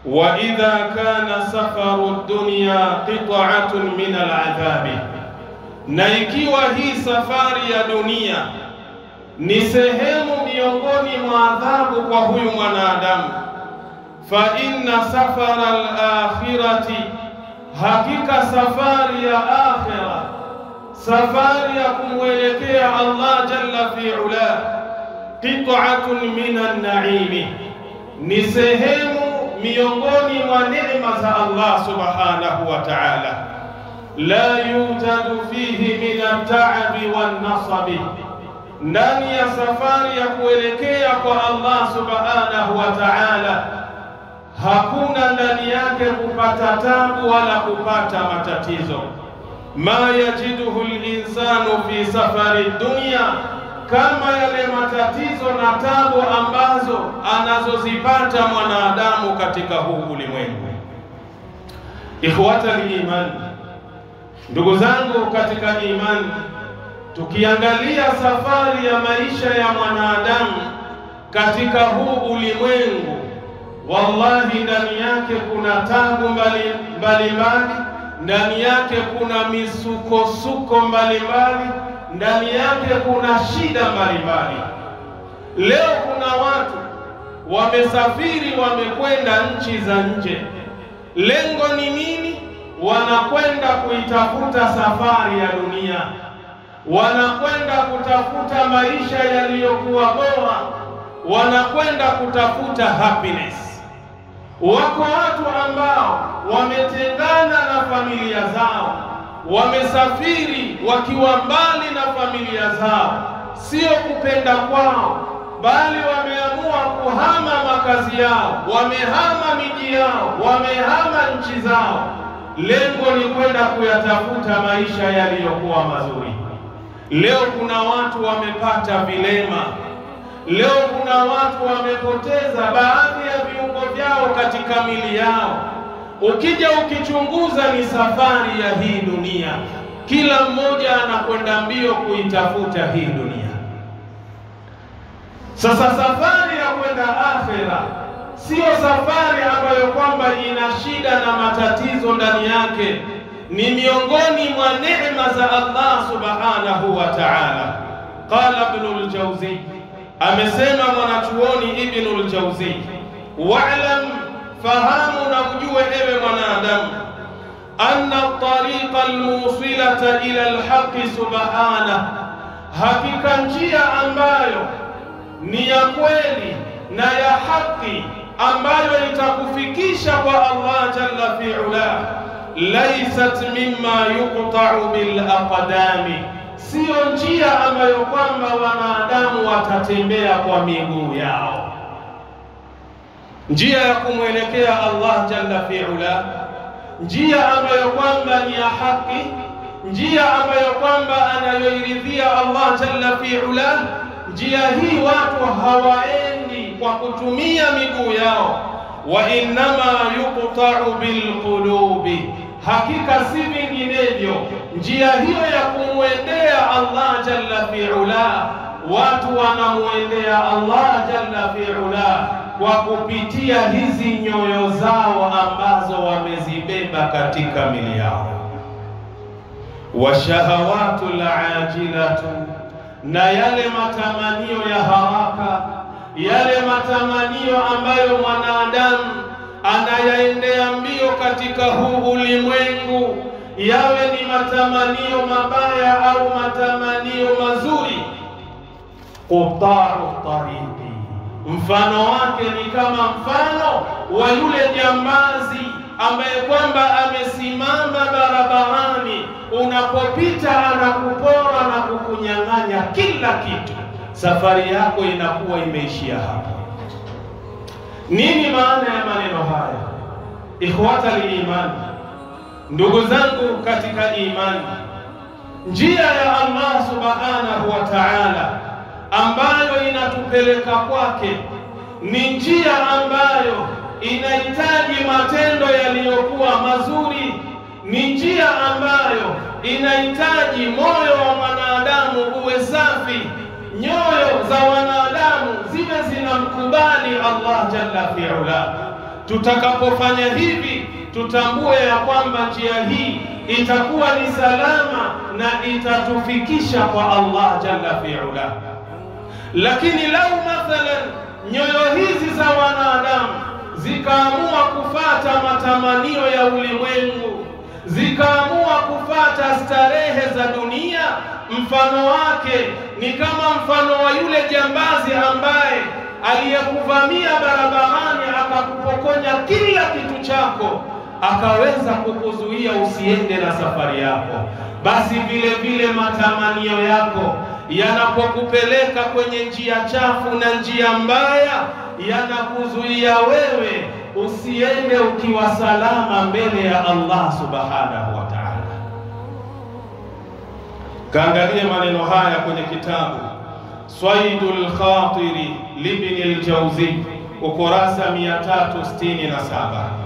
wa idha kana safaru dunya qit'atun min al'adhabi, na ikiwa hii safari ya dunia ni sehemu miongoni mwa adhabu kwa huyu mwanadamu, fa inna safara al-akhirati, hakika safari ya akhira, safari ya kumwelekea Allah jalla fi ula, qit'atun min an-na'imi, ni sehemu miongoni mwa neema za Allah subhanahu wa ta'ala. La yujadu fihi min at-ta'abi wan-nasabi, ndani ya safari ya kuelekea kwa Allah subhanahu wa ta'ala hakuna ndani yake kupata tabu wala kupata matatizo. Ma yajiduhu al-insanu fi safari dunya, kama yale matatizo na tabu ambazo anazozipata mwanadamu katika huu ulimwengu. Ikhwata al-iman, ndugu zangu katika imani, tukiangalia safari ya maisha ya mwanadamu katika huu ulimwengu, wallahi ndani yake kuna tabu mbalimbali, ndani yake kuna misukosuko mbalimbali, ndani yake kuna shida mbalimbali. Leo kuna watu wamesafiri, wamekwenda nchi za nje. Lengo ni nini? Wanakwenda kuitafuta safari ya dunia, wanakwenda kutafuta maisha yaliyokuwa bora, wanakwenda kutafuta happiness. Wako watu ambao wametengana na familia zao, wamesafiri wakiwa mbali na familia zao, sio kupenda kwao, bali wameamua kuhama makazi yao, wamehama miji yao, wamehama nchi zao. Lengo ni kwenda kuyatafuta maisha yaliyokuwa mazuri. Leo kuna watu wamepata vilema, leo kuna watu wamepoteza baadhi ya viungo vyao katika mili yao. Ukija ukichunguza ni safari ya hii dunia, kila mmoja anakwenda mbio kuitafuta hii dunia. Sasa safari ya kwenda akhera sio safari ambayo kwamba ina shida na matatizo ndani yake, ni miongoni mwa neema za Allah subhanahu wa ta'ala. Qala Ibn al-Jawzi, amesema mwanachuoni Ibn al-Jawzi, wa'lam, fahamu na ujue ewe mwanadamu, anna at-tariqa al-musilata ila al-haqqi subhanahu, hakika njia ambayo ni ya kweli na ya haki, ambayo itakufikisha kwa Allah jalla fi ula, laysat mimma yuqta'u bil aqdami, sio njia ambayo kwamba wanadamu watatembea kwa miguu yao. Njia ya kumwelekea Allah jalla fi ula, njia ambayo kwamba ni ya haki, njia ambayo kwamba anayoiridhia Allah jalla fi ula, njia hii watu hawaendi kwa kutumia miguu yao. Wa innama yuqta'u bil qulubi, hakika si vinginevyo njia hiyo ya kumwendea Allah jalla fi ula, watu wanamwendea Allah jalla fi ula kwa kupitia hizi nyoyo zao ambazo wamezibeba katika mili yao. Wa shahawatul ajilatu, na yale matamanio ya haraka, yale matamanio ambayo mwanadamu anayaendea mbio katika huu ulimwengu, yawe ni matamanio mabaya au matamanio mazuri. Quta'u tariqi, mfano wake ni kama mfano wa yule jambazi ambaye kwamba amesimama barabarani, unapopita anakupora na kukunyang'anya kila kitu, safari yako inakuwa imeishia hapo. Nini maana ya maneno haya? Ikhwata al-iman, ndugu zangu katika imani, njia ya Allah subhanahu wa ta'ala ambayo inatupeleka kwake ni njia ambayo inahitaji matendo yaliyokuwa mazuri, ni njia ambayo inahitaji moyo wa mwanadamu uwe safi, nyoyo za wanadamu ziwe zinamkubali Allah jalla fi ula. Tutakapofanya hivi, tutambue ya kwamba njia hii itakuwa ni salama na itatufikisha kwa Allah jalla fi'ala. Lakini lau mathalan nyoyo hizi za wanadamu zikaamua kufata matamanio ya ulimwengu, zikaamua kufata starehe za dunia, mfano wake ni kama mfano wa yule jambazi ambaye aliyekuvamia barabarani akakupokonya kila kitu chako, akaweza kukuzuia usiende na safari yako. Basi vile vile matamanio yako yanapokupeleka kwenye njia chafu na njia mbaya, yanakuzuia wewe usiende ukiwa salama mbele ya Allah subhanahu wa ta'ala. Kaangalia maneno haya kwenye kitabu Swaidul Khatiri Ibn al-Jawzi ukurasa 367.